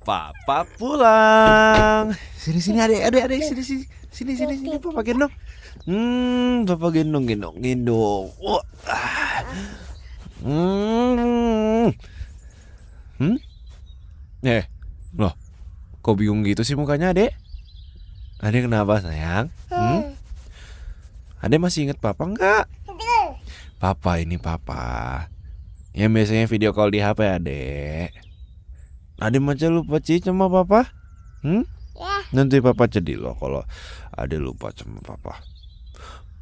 Papa pulang. Sini adik sini Papa gendong. Papa gendong. Wah. Hmm. Hmm? Loh, kok bingung gitu sih mukanya, Adek? Adek kenapa, sayang? Adek masih inget Papa enggak? Papa ini Papa. Yang biasanya video call di HP, Adek. Adek macam lupa sih sama Papa? Nanti Papa sedih loh kalau Adek lupa sama Papa.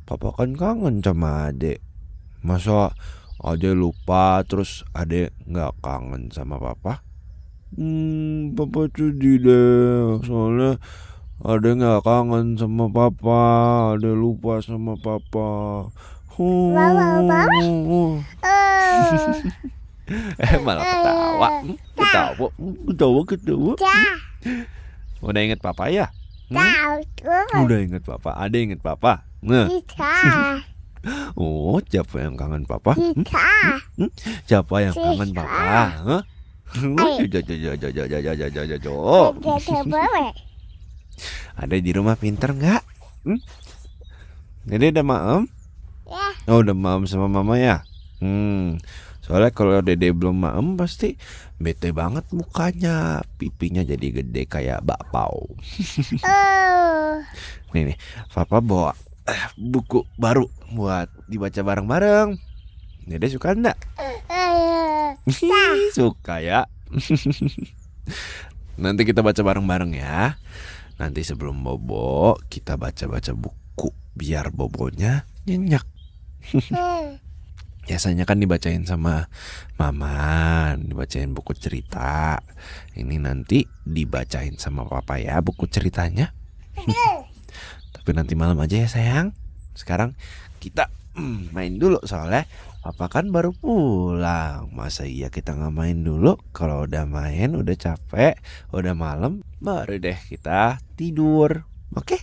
Papa kan kangen sama Adek. Masa Adek lupa terus Adek nggak kangen sama Papa? Papa sedih deh. Soalnya Adek nggak kangen sama Papa. Adek lupa sama Papa. Malah ketawa. Ketawa. Udah inget Papa ya? Udah inget Papa. Adek inget Papa. Oh, siapa yang kangen Papa? Siapa yang kangen Papa? Ada di rumah pinter nggak? Jadi udah maem? Oh, udah maem sama mama ya? Soalnya kalau Dede belum maem pasti bete banget mukanya, pipinya jadi gede kayak bakpao. Nih, Papa bawa buku baru buat dibaca bareng-bareng. Dede suka enggak? Suka ya. Nanti kita baca bareng-bareng ya. Nanti sebelum bobo kita baca-baca buku biar bobonya nyenyak. Biasanya kan dibacain sama mama, dibacain buku cerita. Ini nanti dibacain sama Papa ya buku ceritanya. Tapi nanti malam aja ya sayang. Sekarang kita main dulu soalnya Papa kan baru pulang. Masa iya kita nggak main dulu? Kalau udah main, udah capek, udah malam, baru deh kita tidur. Oke?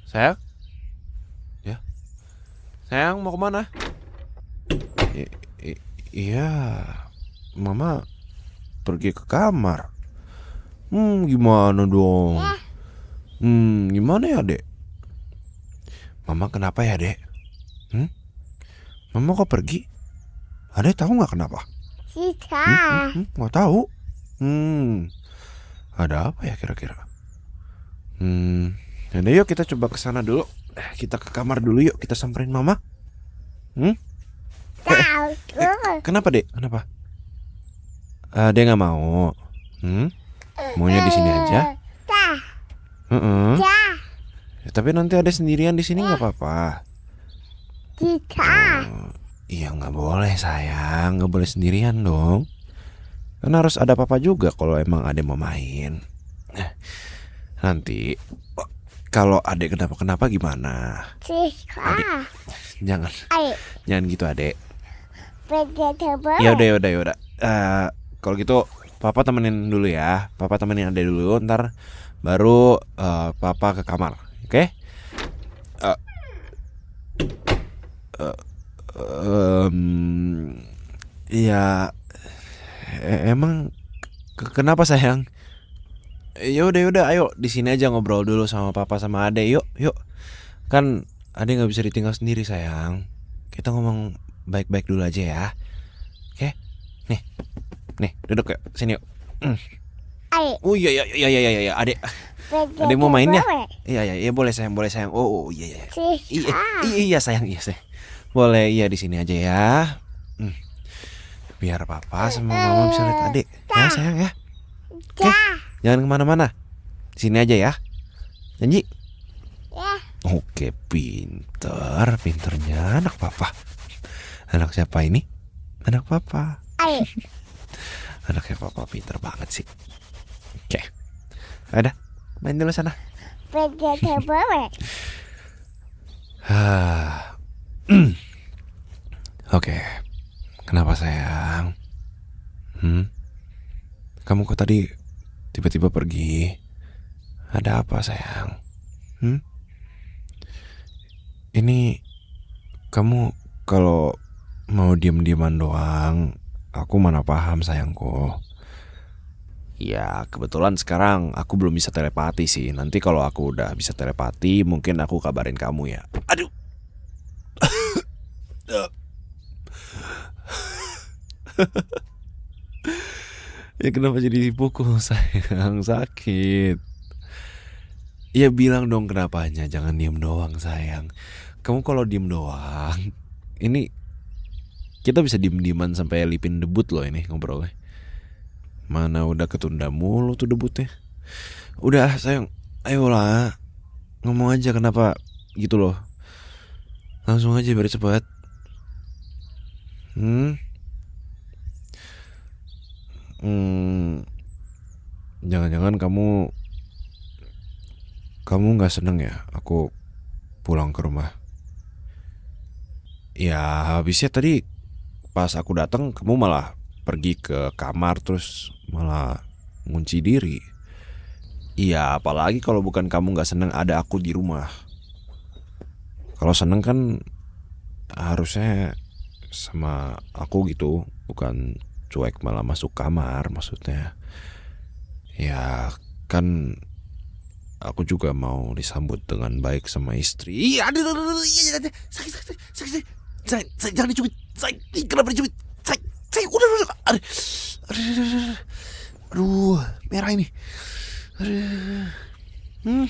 Sayang? Ya, sayang mau kemana? Iya, Mama pergi ke kamar. Gimana dong? Gimana ya, Dek? Mama kenapa ya, Dek? Mama kok pergi? Adek tahu nggak kenapa? Nggak tahu. Ada apa ya kira-kira? Yaudah yuk kita coba ke sana dulu. Kita ke kamar dulu yuk. Kita samperin Mama. Kenapa, Dek? Kenapa? Dia nggak mau. Maunya di sini aja. Ya, tapi nanti ada sendirian di sini nggak apa-apa. Iya nggak boleh sayang, nggak boleh sendirian dong. Kan harus ada Papa juga kalau emang Adek mau main. Nanti kalau Adek kenapa-kenapa gimana? Adek, jangan gitu Adek. Ya udah. Kalau gitu Papa temenin dulu ya. Papa temenin Adek dulu, ntar baru Papa ke kamar, oke? Ya emang kenapa sayang? Ya udah, ayo di sini aja ngobrol dulu sama Papa sama Ade, yuk. Kan Ade nggak bisa ditinggal sendiri sayang. Kita ngomong baik-baik dulu aja ya, oke? Nih, duduk yuk, sini yuk. Oh iya, Ade mau main ya? Iya boleh sayang. Oh iya. Iya sayang. Boleh iya di sini aja ya. Biar Papa sama Mama bisa lihat Adek. Ya sayang ya. Oke. Jangan kemana-mana. Di sini aja ya. Janji? Oke, pinternya anak Papa. Anak siapa ini? Anak Papa. Anaknya Papa pinter banget sih. Oke. Ada, main dulu sana. Oke. Kenapa sayang? Kamu kok tadi tiba-tiba pergi? Ada apa sayang? Ini kamu kalau mau diam-diaman doang Aku mana paham sayangku. Ya kebetulan sekarang aku belum bisa telepati sih. Nanti kalau aku udah bisa telepati mungkin aku kabarin kamu ya. Aduh. Ya kenapa jadi dipukul sayang, sakit. Ya bilang dong kenapanya, jangan diem doang sayang. Kamu kalau diem doang, ini kita bisa diem-dieman sampai lipin debut loh ini ngobrolnya. Mana udah ketunda mulu tuh debutnya. Udah sayang, ayolah ngomong aja kenapa gitu loh. Langsung aja biar cepet. Hmm, hmm jangan-jangan kamu nggak seneng ya aku pulang ke rumah. Ya habisnya tadi pas aku datang kamu malah pergi ke kamar terus malah ngunci diri. Iya apalagi kalau bukan kamu nggak seneng ada aku di rumah. Kalau seneng kan harusnya sama aku gitu, bukan cuek malah masuk kamar maksudnya. Ya kan aku juga mau disambut dengan baik sama istri. Iya, aduh, sakit, sakit, sakit, sakit. Jangan dicubit. Kenapa dicubit? Udah, aduh, aduh, merah ini. Aduh.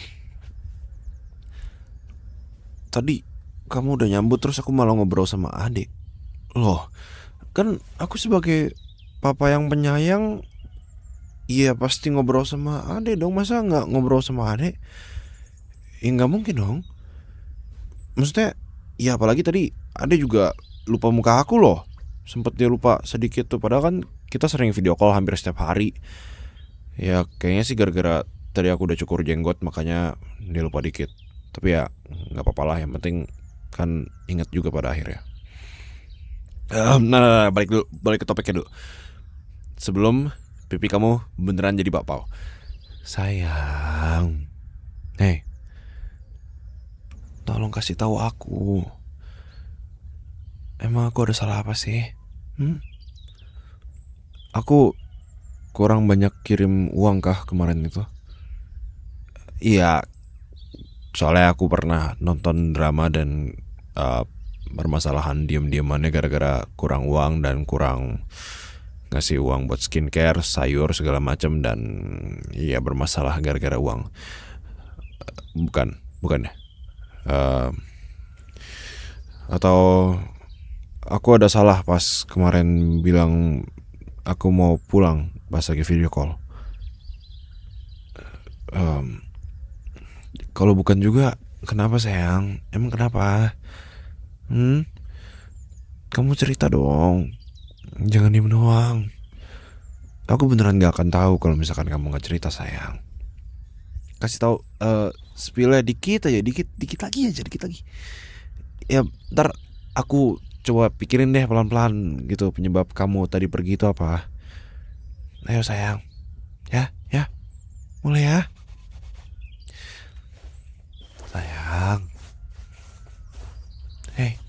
Tadi kamu udah nyambut terus aku malah ngobrol sama adik. Loh, kan aku sebagai papa yang penyayang, iya pasti ngobrol sama adik dong. Masa nggak ngobrol sama adik? Ya nggak mungkin dong. Maksudnya ya apalagi tadi ada juga lupa muka aku loh. Sempet dia lupa sedikit tuh. Padahal kan kita sering video call hampir setiap hari. Ya kayaknya sih gara-gara tadi aku udah cukur jenggot makanya dia lupa dikit. Tapi ya nggak apa-apa lah. Yang penting kan ingat juga pada akhirnya. Nah, balik ke topiknya dulu. Sebelum pipi kamu beneran jadi bakpao. Sayang, hey, tolong kasih tahu aku. Emang aku ada salah apa sih? Aku kurang banyak kirim uang kah kemarin itu? Iya, soalnya aku pernah nonton drama dan permasalahan diem-diemannya gara-gara kurang uang dan kurang ngasih uang buat skincare, sayur segala macam dan iya bermasalah gara-gara uang. Bukan ya? Eh, atau aku ada salah pas kemarin bilang aku mau pulang pas lagi video call. Kalau bukan juga, kenapa sayang? Emang kenapa? Kamu cerita dong. Jangan diem doang. Aku beneran gak akan tahu kalau misalkan kamu gak cerita sayang. Kasih tahu, spillnya dikit aja, dikit lagi aja, dikit lagi. Ya, ntar aku coba pikirin deh pelan-pelan gitu penyebab kamu tadi pergi itu apa. Ayo sayang, ya, mulai ya. Sayang, hey.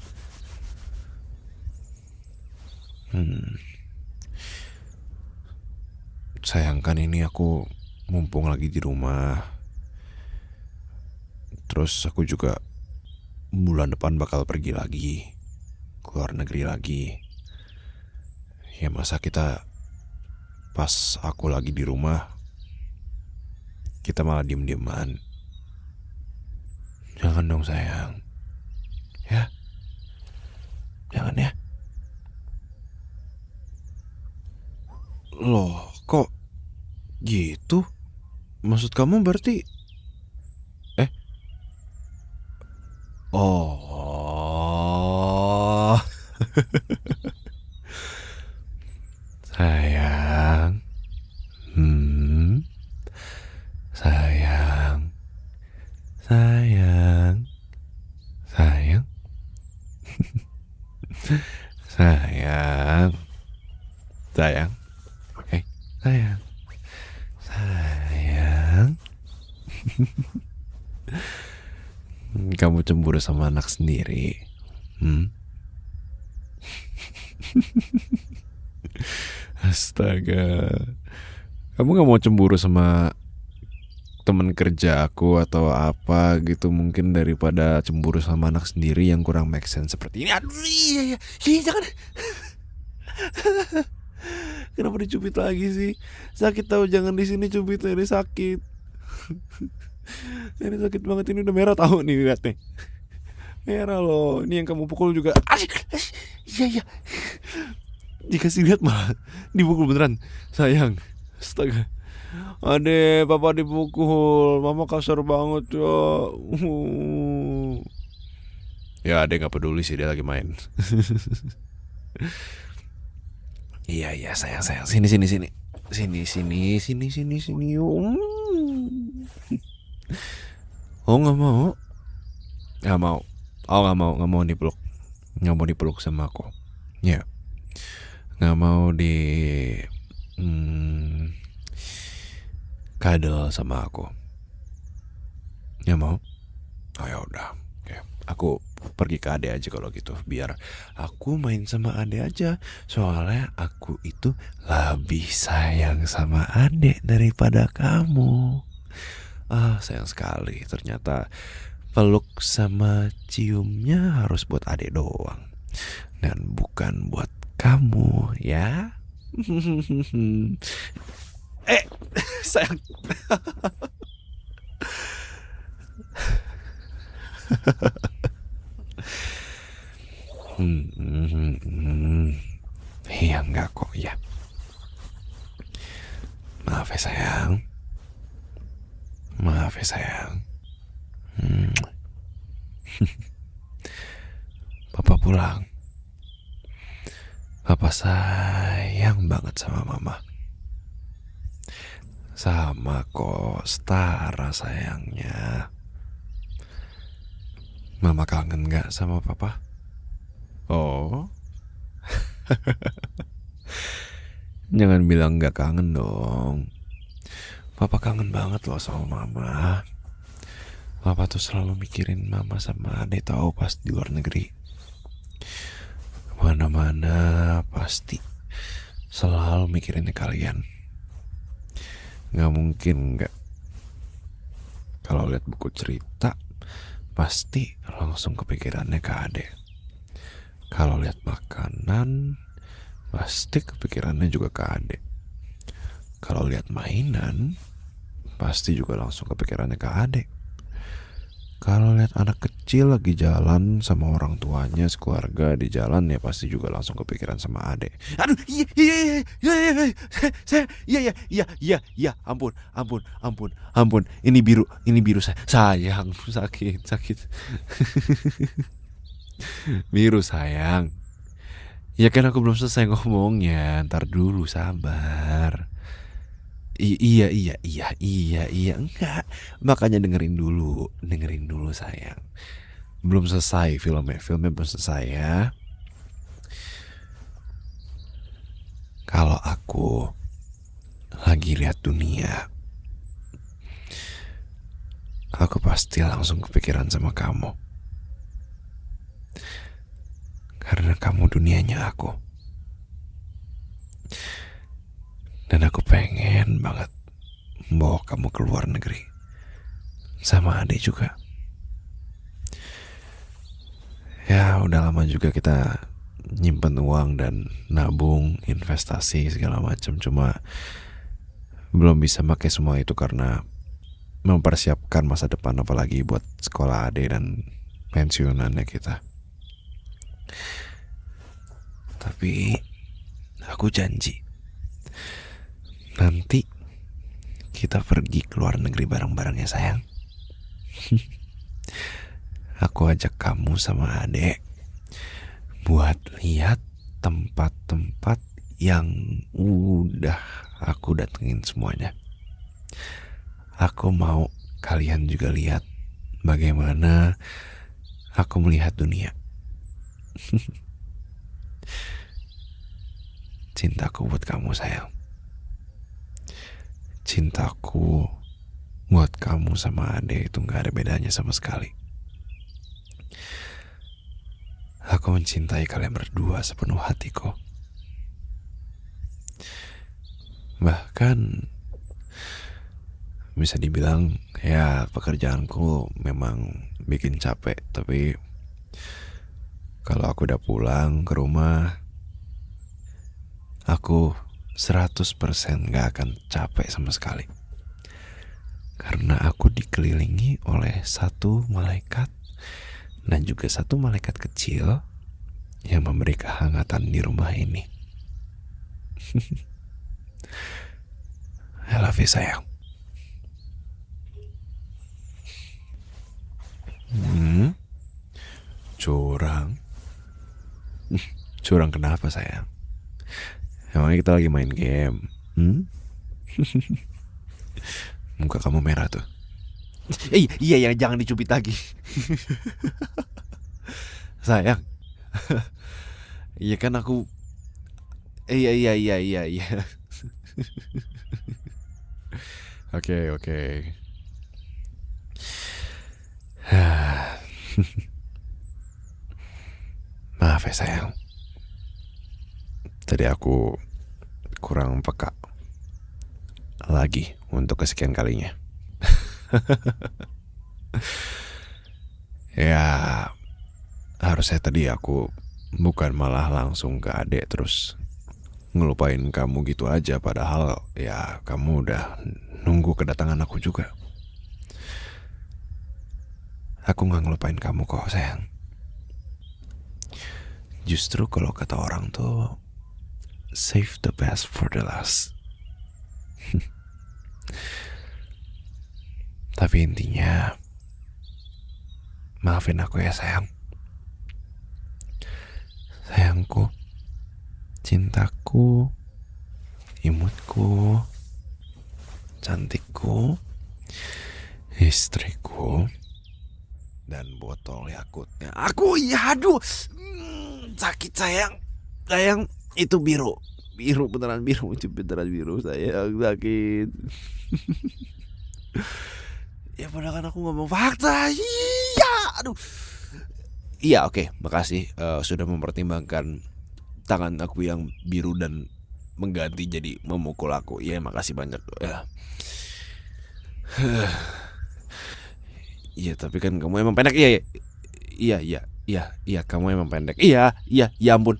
Sayang kan ini aku mumpung lagi di rumah. Terus aku juga bulan depan bakal pergi lagi, keluar negeri lagi. Ya masa kita pas aku lagi di rumah kita malah diem-dieman. Jangan dong sayang. Ya, jangan ya. Loh, kok gitu? Maksud kamu berarti oh. Sayang. Sayang. Sayang. Sayang. Sayang. Sayang. Hey, sayang. Sayang. Kamu cemburu sama anak sendiri. Astaga. Kamu gak mau cemburu sama temen kerja aku atau apa gitu, mungkin daripada cemburu sama anak sendiri yang kurang make sense seperti ini. Aduh, iya, iya, iya, jangan. Kenapa dicubit lagi sih? Sakit tahu, jangan di sini cubit, ini sakit. Ini sakit banget, ini udah merah tahu nih, lihat nih. Merah loh. Ini yang kamu pukul juga. Iya, iya. Dikasih lihat malah dipukul beneran. Sayang. Astaga. Ade, papa dipukul. Mama kasar banget ya. Ya, ade nggak peduli sih, dia lagi main. Iya, iya, sayang, sayang. Sini, sini, sini. Sini, sini, sini, sini, sini. Oh, nggak mau. Nggak mau. Oh, nggak mau dipeluk. Nggak mau dipeluk sama aku. Ya, nggak mau di kadal sama aku. Nggak mau. Oh ya udah. Oke. Aku pergi ke ade aja kalau gitu. Biar aku main sama ade aja. Soalnya aku itu lebih sayang sama ade daripada kamu. Ah, sayang sekali. Ternyata peluk sama ciumnya harus buat ade doang. Dan bukan buat kamu ya. Sayang. Iya, enggak kok ya. Maaf ya sayang. Maaf ya sayang. Papa pulang. Papa sayang banget sama mama. Sama kok, setara sayangnya. Mama kangen gak sama papa? Oh, jangan bilang gak kangen dong. Papa kangen banget loh sama mama. Papa tuh selalu mikirin mama sama adek tahu pas di luar negeri. Mana-mana pasti selalu mikirin kalian. Gak mungkin gak. Kalau lihat buku cerita pasti langsung kepikirannya ke adek. Kalau lihat makanan pasti kepikirannya juga ke adek. Kalau lihat mainan pasti juga langsung kepikirannya ke adek. Kalau lihat anak kecil lagi jalan sama orang tuanya sekeluarga di jalan ya pasti juga langsung kepikiran sama adek. Aduh, iya, ampun. Ini biru sayang, sakit. Biru sayang. Ya kan aku belum selesai ngomongnya, ntar dulu sabar. Iya, enggak. Makanya dengerin dulu sayang. Belum selesai filmnya belum selesai ya. Kalau aku lagi lihat dunia, aku pasti langsung kepikiran sama kamu. Karena kamu dunianya aku. Dan aku pengen banget bawa kamu ke luar negeri. Sama adik juga. Ya udah lama juga kita nyimpen uang dan nabung, investasi segala macam. Cuma belum bisa pakai semua itu karena mempersiapkan masa depan, apalagi buat sekolah adik dan pensiunannya kita. Tapi aku janji nanti kita pergi ke luar negeri bareng-bareng ya sayang. Aku ajak kamu sama adek buat lihat tempat-tempat yang udah aku datengin semuanya. Aku mau kalian juga lihat bagaimana aku melihat dunia. Cintaku buat kamu sayang. Cintaku buat kamu sama adek itu gak ada bedanya sama sekali. Aku mencintai kalian berdua sepenuh hatiku. Bahkan bisa dibilang ya pekerjaanku memang bikin capek. Tapi kalau aku udah pulang ke rumah, aku 100% gak akan capek sama sekali. Karena aku dikelilingi oleh satu malaikat dan juga satu malaikat kecil yang memberi kehangatan di rumah ini. I love you sayang. Curang. Curang kenapa sayang? Emangnya kita lagi main game? Muka kamu merah tuh. Iya yang jangan dicubit lagi. Sayang. Iya kan aku. Iya. Oke. Maaf ya sayang. Tadi aku kurang peka lagi untuk kesekian kalinya. Ya harusnya tadi aku bukan malah langsung ke adek terus ngelupain kamu gitu aja. Padahal ya kamu udah nunggu kedatangan aku juga. Aku gak ngelupain kamu kok sayang. Justru kalau kata orang tuh save the best for the last. Tapi intinya maafin aku ya sayang. Sayangku, cintaku, imutku, cantikku, istriku, dan botol Yakultnya. Aku ya aduh, sakit sayang. Sayang itu biru beneran biru, itu beneran biru sayang, sakit. Ya padahal kan aku ngomong fakta. Iya, aduh. Iya oke, makasih sudah mempertimbangkan tangan aku yang biru dan mengganti jadi memukul aku. Iya makasih banyak. Iya tapi kan kamu emang pendek. Iya kamu emang pendek. Iya ya ampun.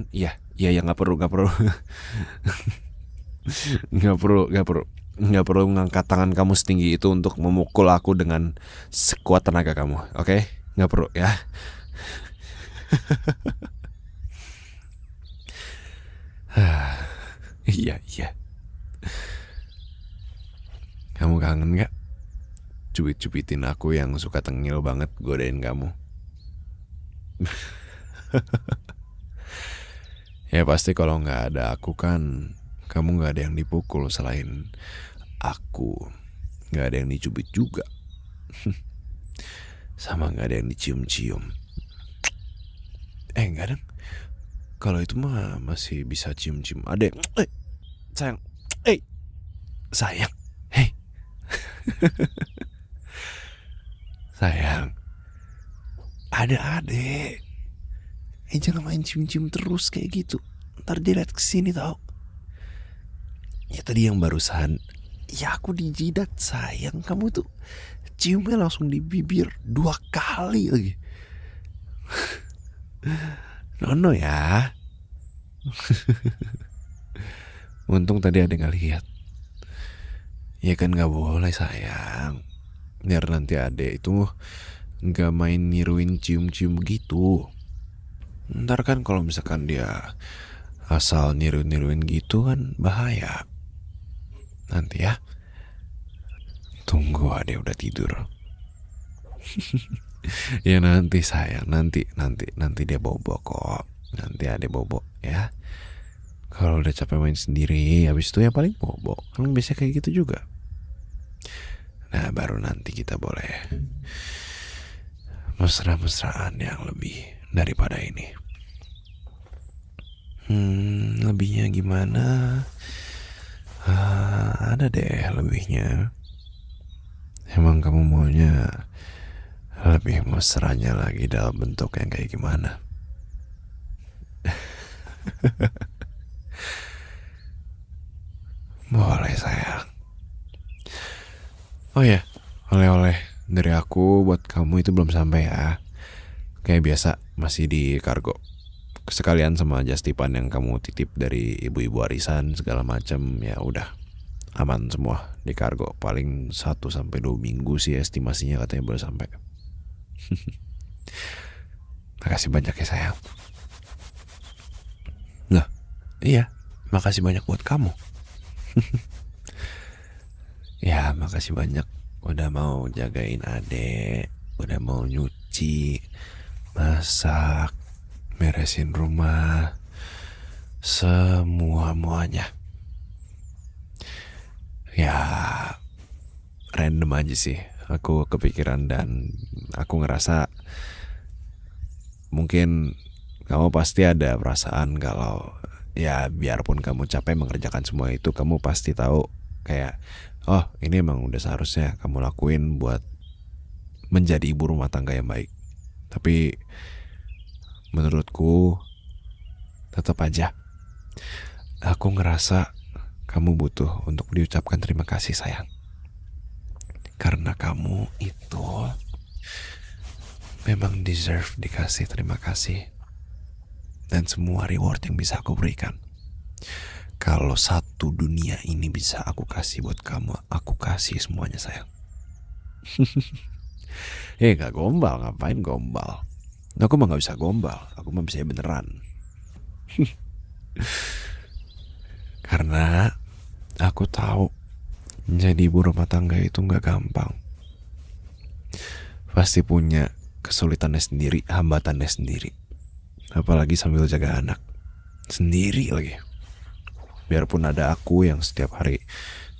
Iya ya nggak perlu nggak perlu ngangkat tangan kamu setinggi itu untuk memukul aku dengan sekuat tenaga kamu. Oke? Nggak perlu ya. Iya. Kamu kangen gak cubit-cubitin aku yang suka tengil banget godain kamu? Ya pasti kalau gak ada aku kan kamu gak ada yang dipukul selain aku. Gak ada yang dicubit juga. Sama gak ada yang dicium-cium. Enggak dong. Kalau itu mah masih bisa cium-cium. Ada sayang. Sayang. Hei. Sayang. Ada adek. Jangan main cium-cium terus kayak gitu. Ntar dia liat kesini tau. Ya tadi yang barusan. Ya aku di jidat sayang. Kamu tuh ciumnya langsung di bibir 2 kali lagi. Nono ya. Untung tadi ada yang lihat. Ya kan gak boleh sayang. Biar nanti adek itu gak main niruin cium-cium gitu. Ntar kan kalau misalkan dia asal niruin gitu kan bahaya. Nanti ya. Tunggu adek udah tidur. Ya nanti sayang, nanti dia bobo kok. Nanti adek bobo ya. Kalau udah capek main sendiri, habis itu ya paling bobo. Kan biasanya kayak gitu juga. Nah baru nanti kita boleh mesra-mesraan yang lebih daripada ini. Lebihnya gimana? Ada deh lebihnya. Emang kamu maunya lebih mesranya lagi dalam bentuk yang kayak gimana? Boleh sayang. Oh ya, oleh-oleh dari aku buat kamu itu belum sampai ya. Kayak biasa masih di kargo. Sekalian sama Justipan yang kamu titip dari ibu-ibu arisan segala macam, ya udah aman semua di kargo. Paling 1 sampai 2 minggu sih estimasinya katanya baru sampai. Makasih banyak ya sayang. Nah, iya, makasih banyak buat kamu. Ya, makasih banyak udah mau jagain adek, udah mau nyuci, masak, beresin rumah, semua-muanya. Ya, random aja sih. Aku kepikiran dan aku ngerasa mungkin kamu pasti ada perasaan kalau ya biarpun kamu capek mengerjakan semua itu, kamu pasti tahu kayak oh ini emang udah seharusnya kamu lakuin buat menjadi ibu rumah tangga yang baik. Tapi menurutku tetap aja aku ngerasa kamu butuh untuk diucapkan terima kasih sayang. Karena kamu itu memang deserve dikasih terima kasih dan semua reward yang bisa aku berikan. Kalau satu dunia ini bisa aku kasih buat kamu, aku kasih semuanya sayang. Gak gombal, ngapain gombal? Aku mah gak bisa gombal, aku mah bisa beneran. Karena aku tahu jadi ibu rumah tangga itu gak gampang. Pasti punya kesulitannya sendiri, hambatannya sendiri. Apalagi sambil jaga anak sendiri lagi. Biarpun ada aku yang setiap hari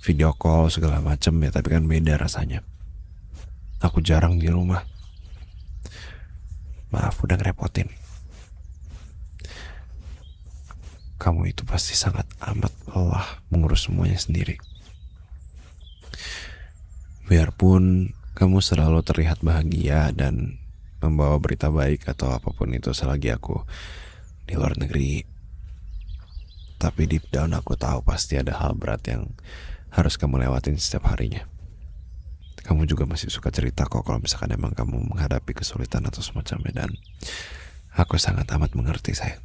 video call segala macem ya, tapi kan beda rasanya. Aku jarang di rumah. Maaf udah ngerepotin. Kamu itu pasti sangat amat lelah mengurus semuanya sendiri. Biarpun kamu selalu terlihat bahagia dan membawa berita baik atau apapun itu selagi aku di luar negeri, tapi deep down aku tahu pasti ada hal berat yang harus kamu lewatin setiap harinya. Kamu juga masih suka cerita kok kalau misalkan emang kamu menghadapi kesulitan atau semacamnya, dan aku sangat amat mengerti sayang.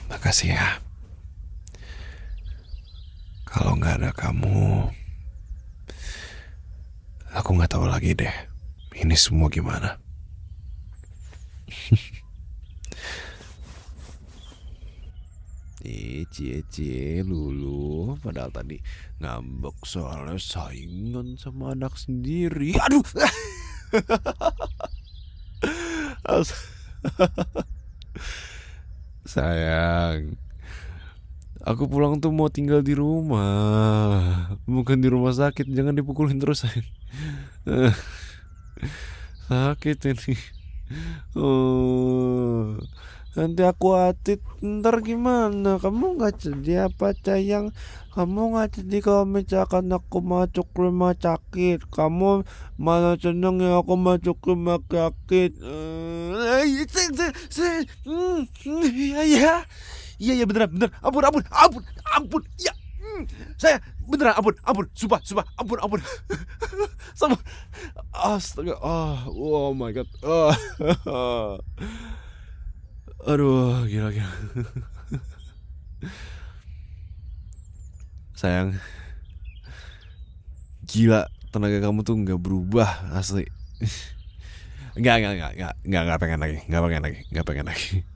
Makasih ya. Kalau nggak ada kamu, aku nggak tahu lagi deh ini semua gimana. Cie lulu, padahal tadi ngambek soalnya saingan sama anak sendiri. Aduh. Sayang, aku pulang tuh mau tinggal di rumah, bukan di rumah sakit. Jangan dipukulin terus sayang. Sakit ini. Oh, nanti aku atit ntar gimana? Kamu nggak sedih apa sayang? Kamu nggak sedih kalau misalkan aku masuk rumah sakit? Kamu malah seneng ya aku masuk rumah sakit? Iya beneran. Ampun. Ya, saya beneran ampun. Sumpah, ampun. Sama, astaga, oh my god, aduh, gila. Sayang, gila, tenaga kamu tuh nggak berubah asli. Nggak pengen lagi.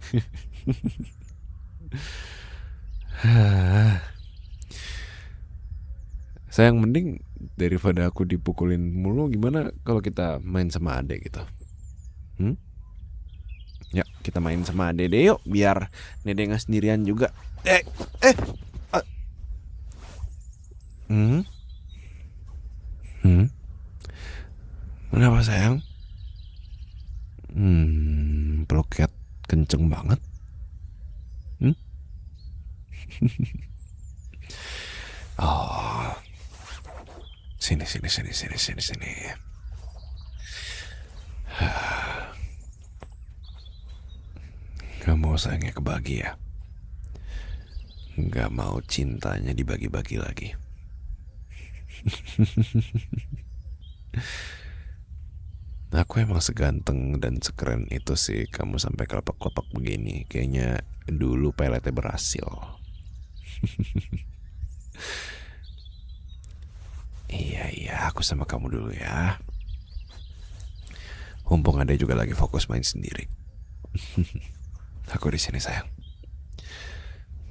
Sayang, mending daripada aku dipukulin mulu, gimana kalau kita main sama adek gitu? Ya, kita main sama Dede yuk, biar Dede nggak sendirian juga. Kenapa sayang? Peluket kenceng banget. Oh, sini. mau sayangnya kebagi ya. Nggak mau cintanya dibagi-bagi lagi. Aku emang seganteng dan sekeren itu sih kamu sampai kelopak-kelopak begini. Kayaknya dulu peletnya berhasil. Iya, aku sama kamu dulu ya. Mumpung ada juga lagi fokus main sendiri. Aku di sini sayang.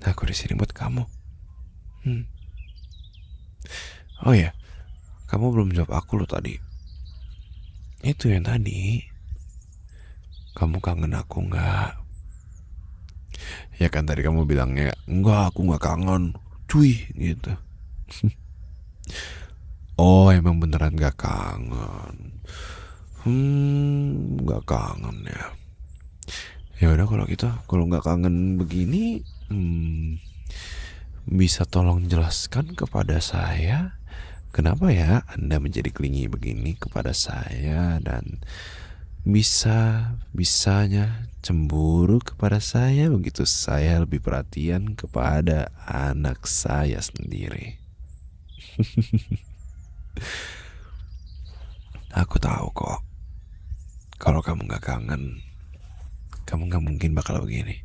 Aku di sini buat kamu. Oh ya, kamu belum jawab aku loh tadi. Itu yang tadi. Kamu kangen aku nggak? Ya kan tadi kamu bilangnya enggak, aku nggak kangen, cuy gitu. Oh emang beneran nggak kangen? Nggak kangen ya. Ya udah kalau gitu, kalau nggak kangen begini, bisa tolong jelaskan kepada saya kenapa ya Anda menjadi klingi begini kepada saya dan bisanya cemburu kepada saya begitu saya lebih perhatian kepada anak saya sendiri. Aku tahu kok kalau kamu nggak kangen, kamu nggak mungkin bakal begini.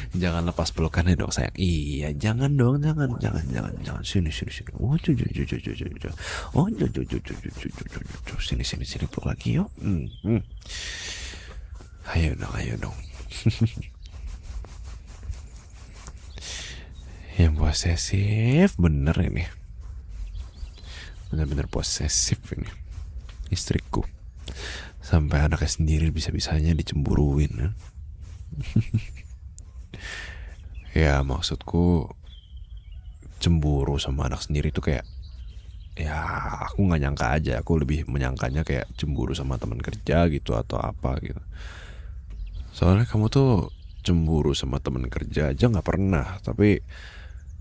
Jangan lepas pelukannya dong sayang. Iya, jangan dong, jangan. Sini. Oh, sini peluk lagi yuk. Ayo dong. Yang posesif bener ini. Bener-bener posesif ini. Istriku. Sampai anaknya sendiri bisa-bisanya dicemburuin ya. Ya maksudku cemburu sama anak sendiri tuh kayak, ya aku nggak nyangka aja. Aku lebih menyangkanya kayak cemburu sama teman kerja gitu atau apa gitu. Soalnya kamu tuh cemburu sama teman kerja aja nggak pernah, tapi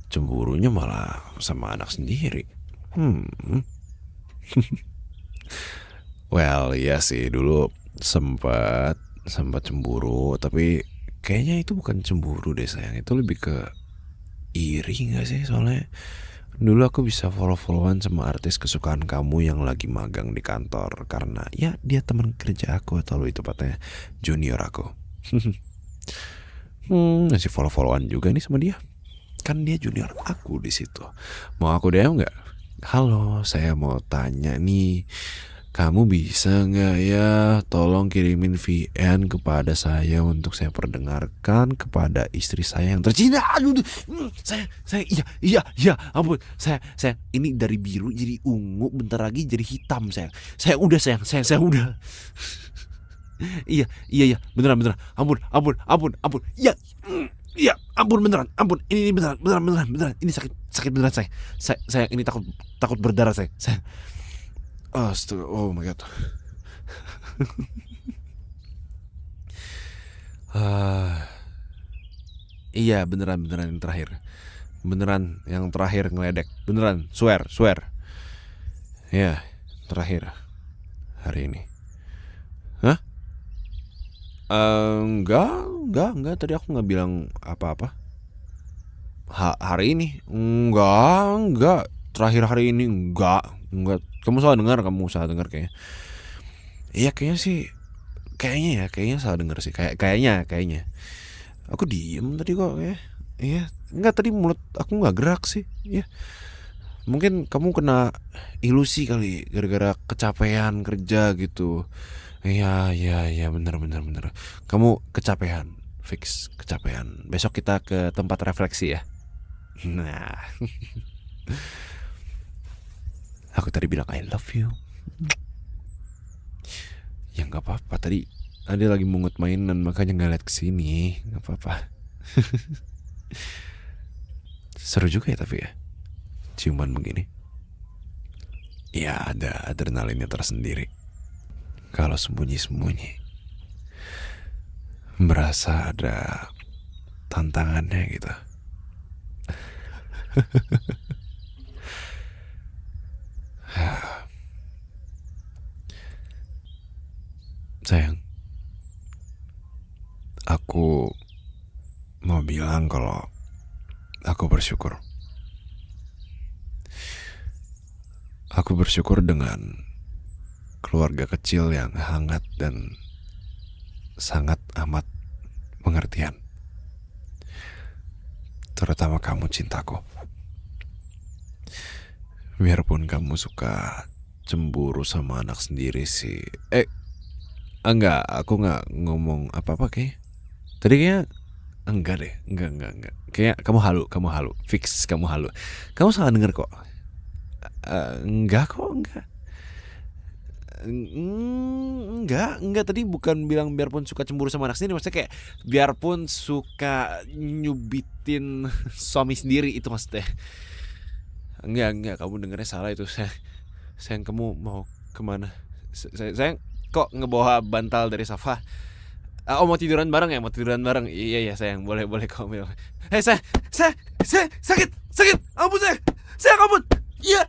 cemburunya malah sama anak sendiri. Well iya sih dulu sempat cemburu, tapi kayaknya itu bukan cemburu deh sayang, itu lebih ke iri gak sih? Soalnya dulu aku bisa follow-followan sama artis kesukaan kamu yang lagi magang di kantor karena ya dia teman kerja aku atau lebih tepatnya junior aku. Masih follow-followan juga nih sama dia. Kan dia junior aku di situ. Mau aku DM nggak? Halo, saya mau tanya nih, kamu bisa nggak ya tolong kirimin VN kepada saya untuk saya perdengarkan kepada istri saya yang tercinta. Aduh, saya iya, ampun, saya ini dari biru jadi ungu, bentar lagi jadi hitam saya udah saya udah. Iya, beneran, ampun, iya, ampun beneran, ampun, ini beneran, ini sakit beneran saya ini takut berdarah saya. Astaga, oh my god. Iya beneran yang terakhir. Beneran yang terakhir ngeledek. Beneran, swear. Ya, terakhir hari ini. Hah? Enggak. Tadi aku nggak bilang apa-apa. Hari ini? Enggak. Terakhir hari ini enggak. Kamu salah dengar kayaknya. Iya kayaknya sih. Kayaknya salah dengar sih. Kayaknya. Aku diem tadi kok ya. Iya, enggak tadi mulut aku nggak gerak sih. Iya. Mungkin kamu kena ilusi kali gara-gara kecapean kerja gitu. Iya, bener. Kamu kecapean, fix kecapean. Besok kita ke tempat refleksi ya. Nah, aku tadi bilang I love you. Ya nggak apa-apa, tadi ada lagi mungut mainan makanya nggak lihat kesini. Nggak apa-apa. Seru juga ya tapi ya ciuman begini. Ya ada adrenalinnya tersendiri. Kalau sembunyi berasa ada tantangannya gitu. Sayang, Aku mau bilang kalau aku bersyukur. Aku bersyukur dengan keluarga kecil yang hangat dan sangat amat pengertian. Terutama kamu, cintaku. Biarpun kamu suka cemburu sama anak sendiri sih. Enggak, aku nggak ngomong apa-apa kayak. Tadi kayaknya enggak deh, enggak. Kayak kamu halu, fix kamu halu. Kamu salah denger kok. Enggak kok, enggak. Enggak, tadi bukan bilang biarpun suka cemburu sama anak sendiri, maksudnya kayak biarpun suka nyubitin suami sendiri, itu maksudnya. Enggak, kamu dengernya salah itu. Sayang, kamu mau kemana? Sayang, kok ngebawa bantal dari sofa? Oh, mau tiduran bareng ya? Mau tiduran bareng? Iya sayang, boleh kamu bilang. Saya sakit, ampun sayang, ampun. Iya,